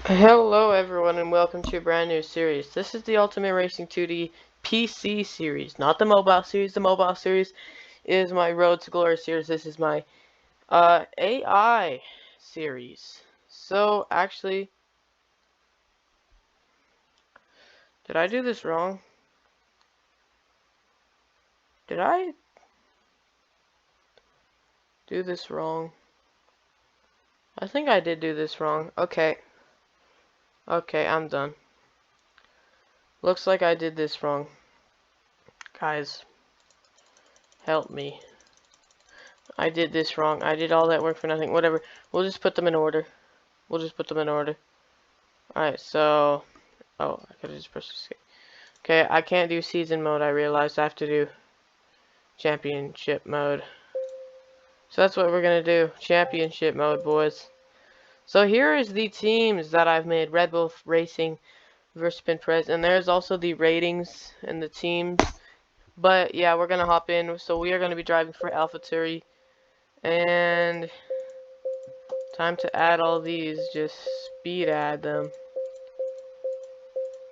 Hello everyone and welcome to a brand new series. This is the Ultimate Racing 2D PC series, not the mobile series. The mobile series is my Road to Glory series. This is my AI series. So actually, did I do this wrong? Did I do this wrong? I think I did do this wrong. Okay, I'm done. Looks like I did this wrong. Guys, help me. I did this wrong. I did all that work for nothing. Whatever. We'll just put them in order. Alright, so... Oh, I could've just pressed escape. Okay, I can't do season mode, I realized. I have to do championship mode. So that's what we're gonna do. Championship mode, boys. So here is the teams that I've made. Red Bull Racing versus P.R.O. And there's also the ratings and the teams. But yeah, we're gonna hop in. So we are gonna be driving for AlphaTauri. And... time to add all these. Just speed add them.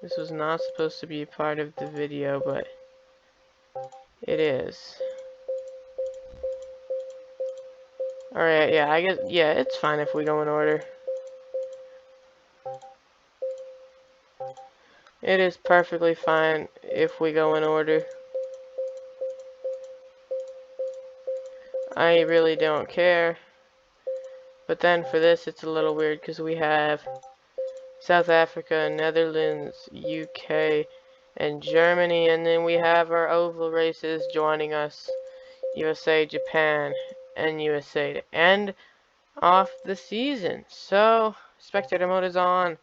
This was not supposed to be a part of the video, but it is. Alright, yeah, I guess, yeah, it's fine if we go in order. It is perfectly fine if we go in order. I really don't care. But then for this, it's a little weird because we have South Africa, Netherlands, UK, and Germany. And then we have our oval races joining us. USA, Japan, and USA to end off the season. So, spectator mode is on.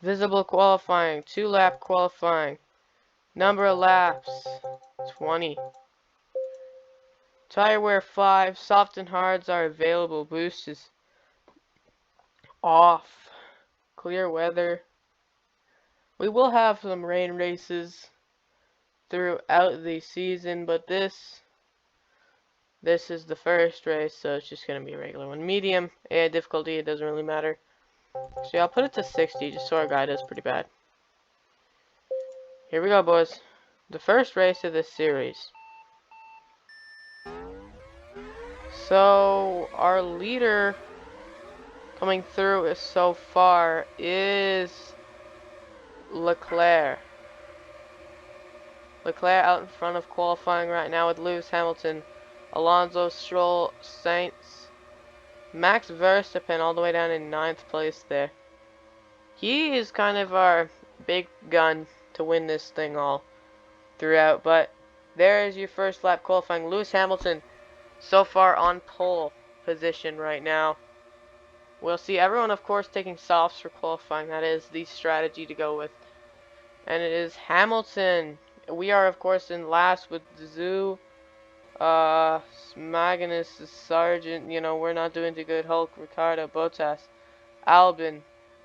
Visible qualifying, 2-lap qualifying. Number of laps, 20. Tire wear 5, soft and hards are available. Boost is off. Clear weather. We will have some rain races throughout the season, but this is the first race, so it's just going to be a regular one. Medium, difficulty, it doesn't really matter. So yeah, I'll put it to 60 just so our guy does pretty bad. Here we go, boys. The first race of this series. So, our leader coming through so far is Leclerc. Leclerc out in front of qualifying right now with Lewis Hamilton, Alonso, Stroll, Sainz, Max Verstappen all the way down in 9th place there. He is kind of our big gun to win this thing all throughout, but there is your first lap qualifying. Lewis Hamilton so far on pole position right now. We'll see everyone, of course, taking softs for qualifying. That is the strategy to go with. And it is Hamilton. We are, of course, in last with Zoo, Magnus, Sargent. You know, we're not doing too good. Hulk, Ricardo, Bottas, Albin.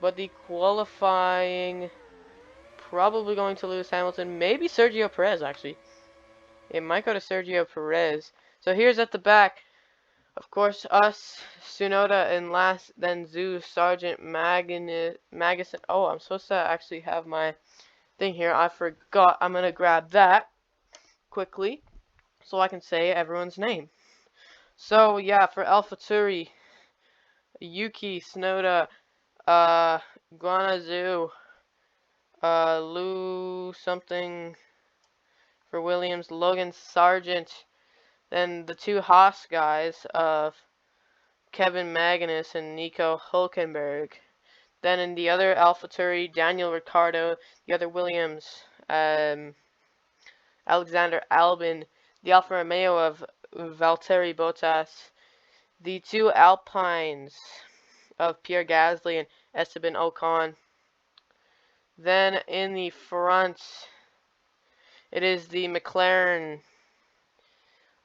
But the qualifying, probably going to Lewis Hamilton. Maybe Sergio Perez, actually. It might go to Sergio Perez. So here's at the back. Of course, us, Tsunoda, and last, then Zeus, Sergeant, Magnuson. Oh, I'm supposed to actually have my thing here. I forgot. I'm going to grab that quickly so I can say everyone's name. So, yeah, for AlphaTauri, Yuki, Tsunoda, Guanazu, Lou something for Williams, Logan Sargent, then the two Haas guys of Kevin Magnus and Nico Hulkenberg. Then in the other AlphaTauri, Daniel Ricciardo, the other Williams, Alexander Albin, the Alfa Romeo of Valtteri Bottas, the two Alpines of Pierre Gasly and Esteban Ocon. Then in the front, it is the McLaren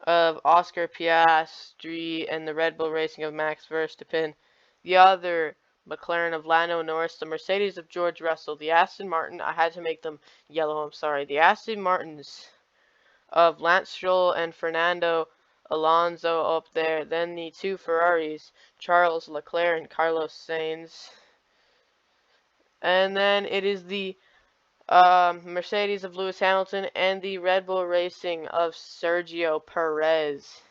of Oscar Piastri and the Red Bull Racing of Max Verstappen. The other McLaren of Lando Norris, the Mercedes of George Russell, the Aston Martin, I had to make them yellow, I'm sorry, the Aston Martins of Lance Stroll and Fernando Alonso up there. Then the two Ferraris, Charles Leclerc and Carlos Sainz. And then it is the Mercedes of Lewis Hamilton and the Red Bull Racing of Sergio Perez.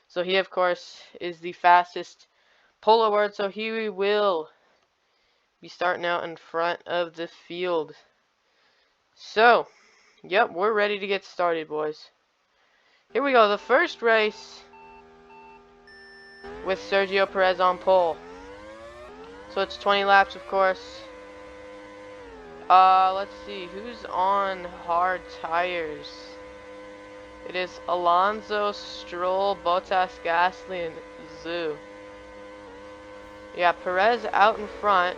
So he, of course, is the fastest pole award, so he will be starting out in front of the field. So, yep, we're ready to get started, boys. Here we go, the first race with Sergio Perez on pole. So it's 20 laps, of course. Let's see, who's on hard tires? It is Alonso, Stroll, Bottas, Gasly, and Zhu. Yeah, Perez out in front.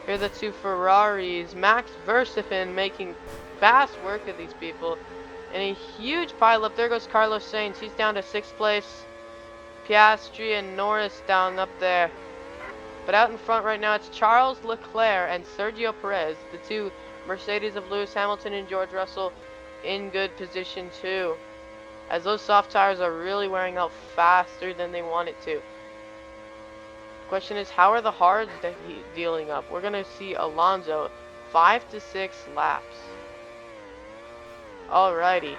Here are the two Ferraris. Max Verstappen making fast work of these people. And a huge pileup. There goes Carlos Sainz. He's down to 6th place. Piastri and Norris down up there. But out in front right now, it's Charles Leclerc and Sergio Perez, the two Mercedes of Lewis Hamilton and George Russell, in good position too, as those soft tires are really wearing out faster than they want it to. Question is, how are the hards dealing up? We're going to see Alonso 5 to 6 laps. Alrighty.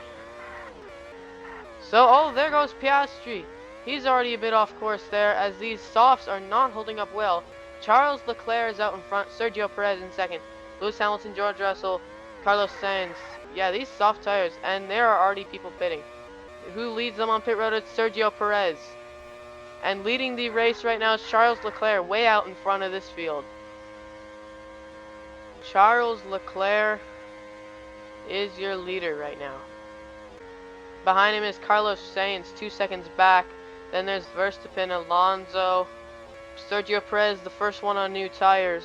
So, oh, there goes Piastri. He's already a bit off course there, as these softs are not holding up well. Charles Leclerc is out in front, Sergio Perez in second, Lewis Hamilton, George Russell, Carlos Sainz. Yeah, these soft tires, and there are already people pitting. Who leads them on pit road? It's Sergio Perez. And leading the race right now is Charles Leclerc, way out in front of this field. Charles Leclerc is your leader right now. Behind him is Carlos Sainz, 2 seconds back. Then there's Verstappen, Alonso, Sergio Perez, the first one on new tires.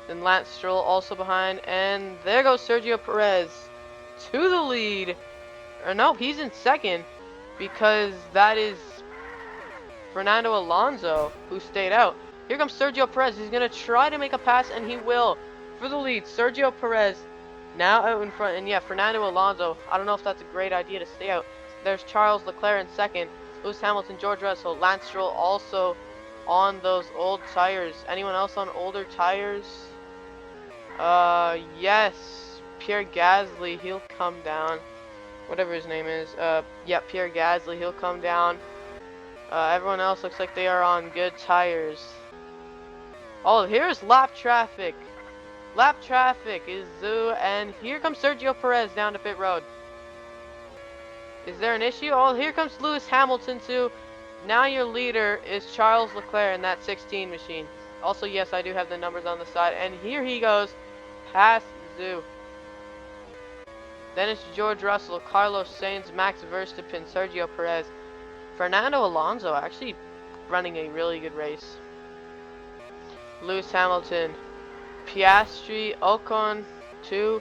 Then Lance Stroll also behind. And there goes Sergio Perez to the lead. Or no, he's in second, because that is Fernando Alonso who stayed out. Here comes Sergio Perez. He's going to try to make a pass, and he will. For the lead, Sergio Perez now out in front. And yeah, Fernando Alonso, I don't know if that's a great idea to stay out. There's Charles Leclerc in second. Lewis Hamilton, George Russell, Lance Stroll also on those old tires. Anyone else on older tires? Yes. Pierre Gasly, he'll come down. Whatever his name is. Yeah, Pierre Gasly, he'll come down. Everyone else looks like they are on good tires. Oh, here's lap traffic. Lap traffic is Zhu, and here comes Sergio Perez down to pit road. Is there an issue? Oh, here comes Lewis Hamilton too. Now your leader is Charles Leclerc in that 16 machine. Also, yes, I do have the numbers on the side. And here he goes, past Zhu. Then it's George Russell, Carlos Sainz, Max Verstappen, Sergio Perez. Fernando Alonso actually running a really good race. Lewis Hamilton, Piastri, Ocon, 2,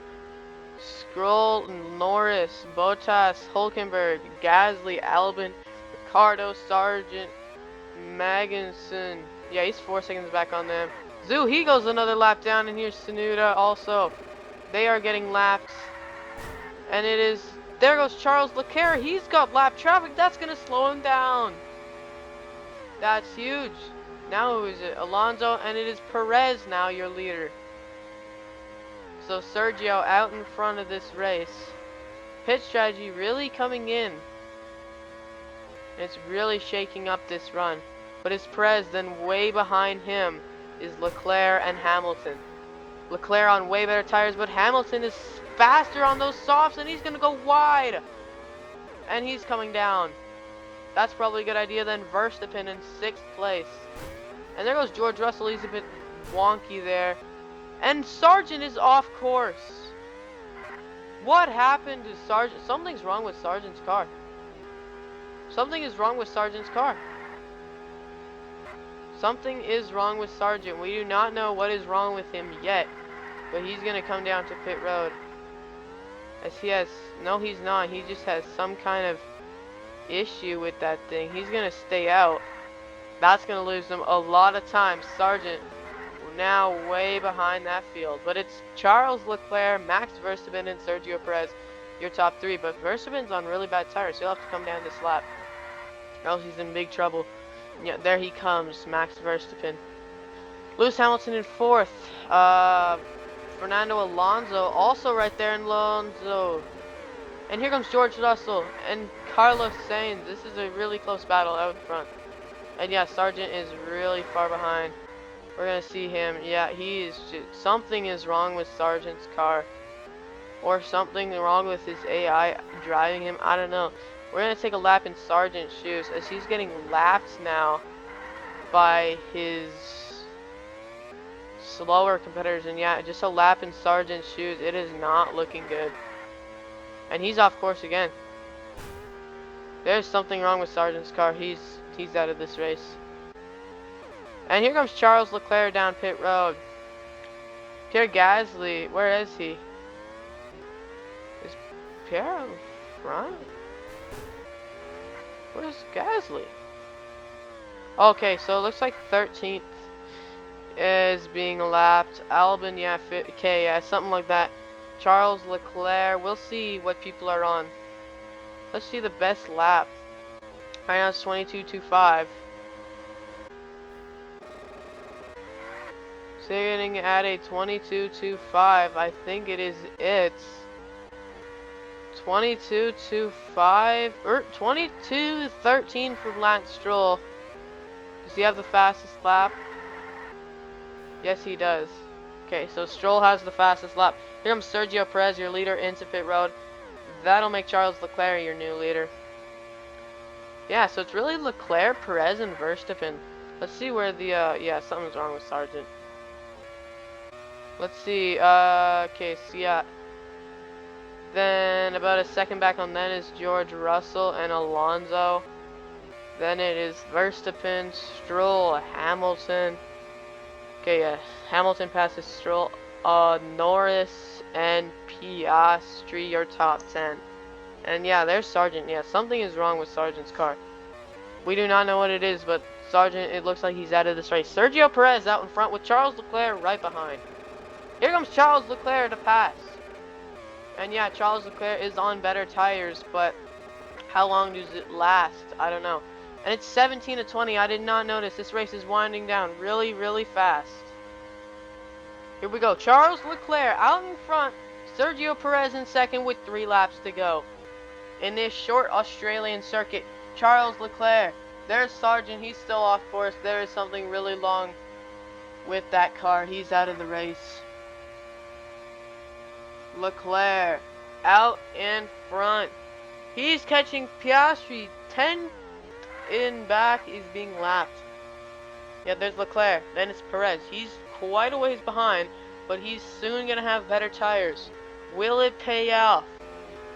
Stroll, Norris, Bottas, Hülkenberg, Gasly, Albon, Ricardo, Sargent, Magnussen. Yeah, he's 4 seconds back on them. Zhu, he goes another lap down, and here's Tsunoda also. They are getting lapped. And it is, there goes Charles Leclerc. He's got lap traffic. That's going to slow him down. That's huge. Now who is it? Alonso, and it is Perez now your leader. So Sergio out in front of this race. Pit strategy really coming in. It's really shaking up this run. But it's Perez, then way behind him is Leclerc and Hamilton. Leclerc on way better tires, but Hamilton is faster on those softs, and he's going to go wide. And he's coming down. That's probably a good idea. Then Verstappen in 6th place. And there goes George Russell. He's a bit wonky there. And Sargent is off course. What happened to Sargent? Something's wrong with Sargent's car. Something is wrong with Sargent's car. Something is wrong with Sargent. We do not know what is wrong with him yet. But he's going to come down to pit road. As he has... No, he's not. He just has some kind of issue with that thing. He's going to stay out. That's going to lose him a lot of time. Sargent now way behind that field. But it's Charles Leclerc, Max Verstappen, and Sergio Perez, your top 3. But Verstappen's on really bad tires, so he'll have to come down this lap, or else he's in big trouble. Yeah, there he comes, Max Verstappen. Lewis Hamilton in 4th. Fernando Alonso also right there in Alonso. And here comes George Russell and Carlos Sainz. This is a really close battle out in front. And yeah, Sargent is really far behind. We're gonna see him. Yeah, he is just, something is wrong with Sargent's car. Or something wrong with his AI driving him. I don't know. We're gonna take a lap in Sargent's shoes as he's getting lapped now by his slower competitors. And yeah, just a lap in Sargent's shoes. It is not looking good. And he's off course again. There's something wrong with Sargent's car. He's out of this race. And here comes Charles Leclerc down pit road. Pierre Gasly, where is he? Is Pierre in front? Where's Gasly? Okay, so it looks like 13th is being lapped. Albon, yeah, okay, yeah, something like that. Charles Leclerc, we'll see what people are on. Let's see the best lap. Right now it's 22.25. Sitting at a 22.25. I think it is it. 22.25 or 22.13 for Lance Stroll. Does he have the fastest lap? Yes, he does. Okay, so Stroll has the fastest lap. Here comes Sergio Perez, your leader, into pit road. That'll make Charles Leclerc your new leader. Yeah, so it's really Leclerc, Perez, and Verstappen. Let's see where the, yeah, something's wrong with Sargent. Let's see, okay, so yeah. Then about a second back on then is George Russell and Alonso. Then it is Verstappen, Stroll, Hamilton. Okay, yeah, Hamilton passes Stroll, Norris and Piastri, your top 10. And yeah, there's Sargent. Yeah, something is wrong with Sargent's car. We do not know what it is, but Sargent, it looks like he's out of this race. Sergio Perez out in front with Charles Leclerc right behind. Here comes Charles Leclerc to pass. And yeah, Charles Leclerc is on better tires, but how long does it last? I don't know. And it's 17-20. I did not notice. This race is winding down really, really fast. Here we go. Charles Leclerc out in front. Sergio Perez in second with 3 laps to go. In this short Australian circuit, Charles Leclerc. There's Sargent. He's still off course. There is something really long with that car. He's out of the race. Leclerc out in front. He's catching Piastri. 10 in back is being lapped. Yeah, there's Leclerc. Then it's Perez. He's quite a ways behind, but he's soon going to have better tires. Will it pay off?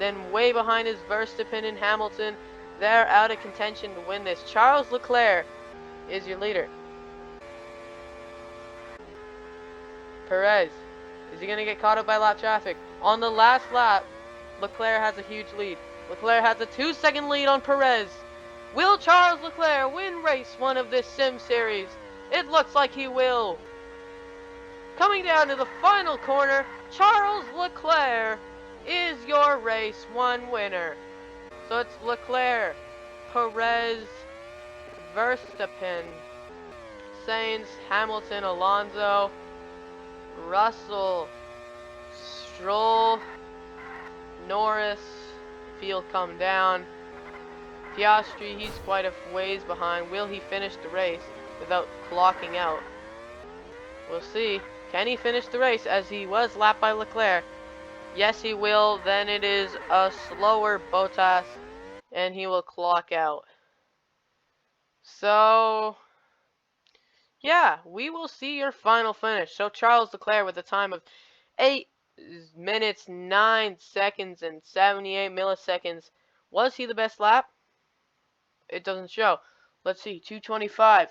Then way behind is Verstappen and Hamilton. They're out of contention to win this. Charles Leclerc is your leader. Perez. Is he going to get caught up by lap traffic? On the last lap, Leclerc has a huge lead. Leclerc has a 2-second lead on Perez. Will Charles Leclerc win race 1 of this sim series? It looks like he will. Coming down to the final corner, Charles Leclerc is your race 1 winner. So it's Leclerc, Perez, Verstappen, Sainz, Hamilton, Alonso, Russell, Stroll, Norris, field come down. Piastri, he's quite a ways behind. Will he finish the race without clocking out? We'll see. Can he finish the race as he was lapped by Leclerc? Yes, he will. Then it is a slower Bottas, and he will clock out. So, yeah, we will see your final finish. So Charles Leclerc with a time of 8 minutes, 9 seconds, and 78 milliseconds. Was he the best lap? It doesn't show. Let's see, 2:25.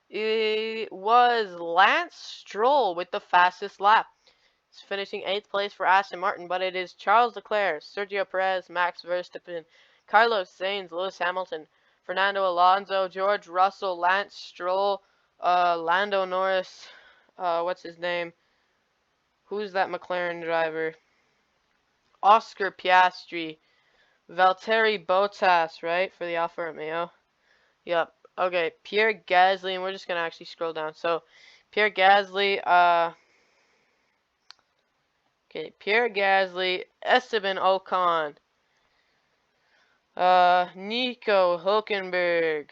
It was Lance Stroll with the fastest lap. He's finishing 8th place for Aston Martin, but it is Charles Leclerc, Sergio Perez, Max Verstappen, Carlos Sainz, Lewis Hamilton, Fernando Alonso, George Russell, Lance Stroll, Lando Norris, what's his name? Who's that McLaren driver? Oscar Piastri, Valtteri Bottas, right, for the Alfa Romeo? Yep. Okay, Pierre Gasly, and we're just gonna actually scroll down. So, Pierre Gasly, Okay, Pierre Gasly, Esteban Ocon, Nico Hulkenberg,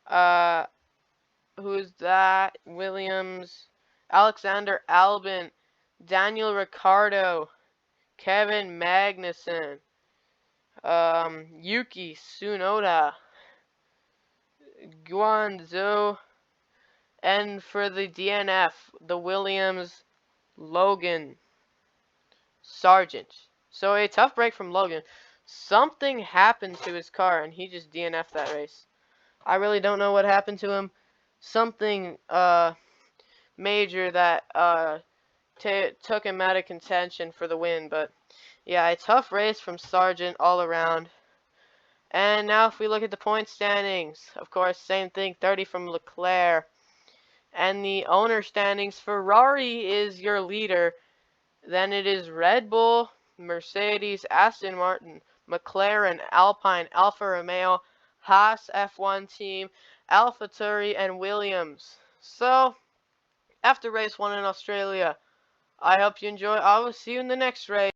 uh, who's that? Williams, Alexander Albon, Daniel Ricciardo, Kevin Magnussen, Yuki Tsunoda, Guanzo, and for the DNF, the Williams, Logan Sargent. So a tough break from Logan. Something happened to his car and he just DNF'd that race. I really don't know what happened to him. Something major that took him out of contention for the win. But yeah, a tough race from Sargent all around. And now if we look at the point standings, of course, same thing, 30 from Leclerc. And the owner standings, Ferrari is your leader. Then it is Red Bull, Mercedes, Aston Martin, McLaren, Alpine, Alfa Romeo, Haas F1 team, AlphaTauri, and Williams. So, after race 1 in Australia, I hope you enjoy. I will see you in the next race.